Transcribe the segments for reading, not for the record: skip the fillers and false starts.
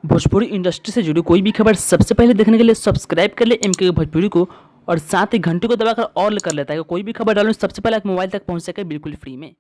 Bhojpuri industry से जुड़ी कोई भी खबर सबसे पहले देखने के लिए सब्सक्राइब कर ले एमके भोजपुरी को और साथ ही घंटी को दबाकर ऑल कर लेता है कि कोई भी खबर डालूं सबसे पहले आप मोबाइल तक पहुंच सके बिल्कुल फ्री में।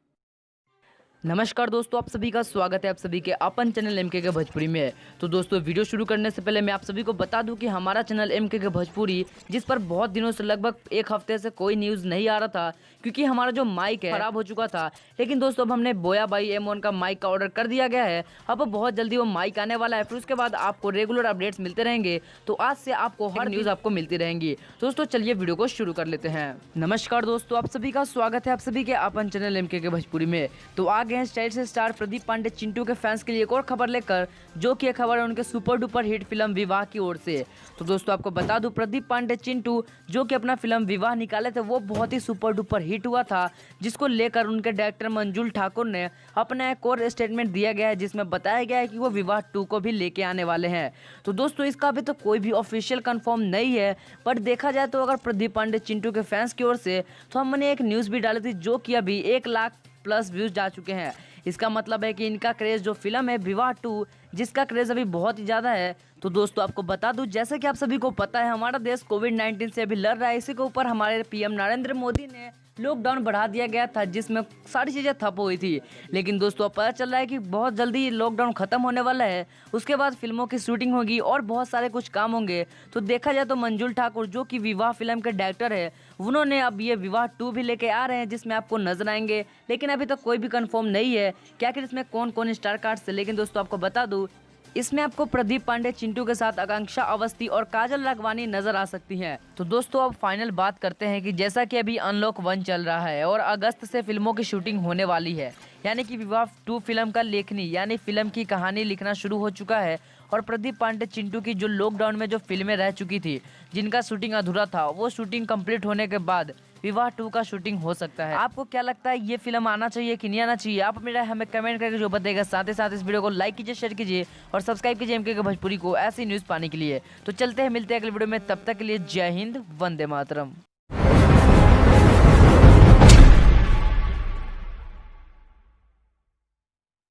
नमस्कार दोस्तों, आप सभी का स्वागत है आप सभी के अपन चैनल एमके के भोजपुरी में। तो दोस्तों, वीडियो शुरू करने से पहले मैं आप सभी को बता दूं कि हमारा चैनल एमके के भोजपुरी, जिस पर बहुत दिनों से लगभग एक हफ्ते से कोई न्यूज़ नहीं आ रहा था क्योंकि हमारा जो माइक है खराब हो चुका था। लेकिन दोस्तों, अब हमने बोया बाई M1 का माइक का ऑर्डर कर दिया गया है। अब बहुत जल्दी वो माइक आने वाला है, फिर उसके बाद आपको रेगुलर अपडेट्स मिलते रहेंगे। तो आज से आपको हर न्यूज़ आपको मिलती रहेंगी। दोस्तों चलिए वीडियो को शुरू कर लेते हैं। नमस्कार दोस्तों, आप सभी का स्वागत है आप सभी के अपन चैनल एमके के भोजपुरी में। तो आ गए हैं स्टाइल से स्टार प्रदीप पांडे चिंटू के फैंस के लिए एक और खबर लेकर, जो कि खबर है उनके सुपर डुपर हिट फिल्म विवाह की ओर से। तो दोस्तों आपको बता दूं, प्रदीप पांडे चिंटू जो कि अपना फिल्म विवाह निकाले थे वो बहुत ही सुपर डुपर हिट हुआ था, जिसको लेकर उनके डायरेक्टर मंजुल ठाकुर ने अपना एक और स्टेटमेंट दिया गया है, जिसमें बताया गया है कि वो विवाह 2 को भी लेके आने वाले हैं। तो दोस्तों इसका अभी तो कोई भी ऑफिशियल कंफर्म नहीं है, पर देखा जाए तो अगर प्रदीप पांडे चिंटू के फैंस की ओर से तो हमने एक न्यूज़ भी डाली थी, जो कि अभी 1 लाख प्लस व्यूज जा चुके हैं। इसका मतलब है कि इनका क्रेज़ जो फिल्म है विवाह 2, जिसका क्रेज़ अभी बहुत ही ज़्यादा है। तो दोस्तों आपको बता दूं, जैसे कि आप सभी को पता है हमारा देश कोविड-19 से अभी लड़ रहा है। इसी के ऊपर हमारे पीएम नरेंद्र मोदी ने लॉकडाउन बढ़ा दिया गया था, जिसमें सारी चीज़ें ठप हुई थी। लेकिन दोस्तों अब पता चल रहा है कि बहुत जल्दी लॉकडाउन ख़त्म होने वाला है, उसके बाद फिल्मों की शूटिंग होगी और बहुत सारे कुछ काम होंगे। तो देखा जाए तो मंजुल ठाकुर जो कि विवाह फिल्म के डायरेक्टर है, उन्होंने अब ये विवाह 2 भी लेके आ रहे हैं, जिसमें आपको नजर आएंगे। लेकिन अभी तक कोई भी कंफर्म नहीं है क्या कि इसमें कौन कौन स्टार कास्ट है। लेकिन दोस्तों आपको बता दूं, इसमें आपको प्रदीप पांडे चिंटू के साथ आकांक्षा अवस्थी और काजल राघवानी नजर आ सकती हैं। तो दोस्तों अब फाइनल बात करते हैं कि जैसा कि अभी अनलॉक 1 चल रहा है और अगस्त से फिल्मों की शूटिंग होने वाली है, यानी कि विवाह 2 फिल्म का लेखनी यानी फिल्म की कहानी लिखना शुरू हो चुका है। और प्रदीप पांडे चिंटू की जो लॉकडाउन में जो फिल्में रह चुकी थी, जिनका शूटिंग अधूरा था, वो शूटिंग कंप्लीट होने के बाद विवाह 2 का शूटिंग हो सकता है। आपको क्या लगता है, ये फिल्म आना चाहिए कि नहीं आना चाहिए? आप मेरा हमें कमेंट करके जो बताइएगा। साथ ही साथ इस वीडियो को लाइक कीजिए, शेयर कीजिए और सब्सक्राइब कीजिए एमके के भोजपुरी को ऐसी न्यूज़ पाने के लिए। तो चलते हैं, मिलते हैं अगले वीडियो में, तब तक के लिए जय हिंद, वंदे मातरम।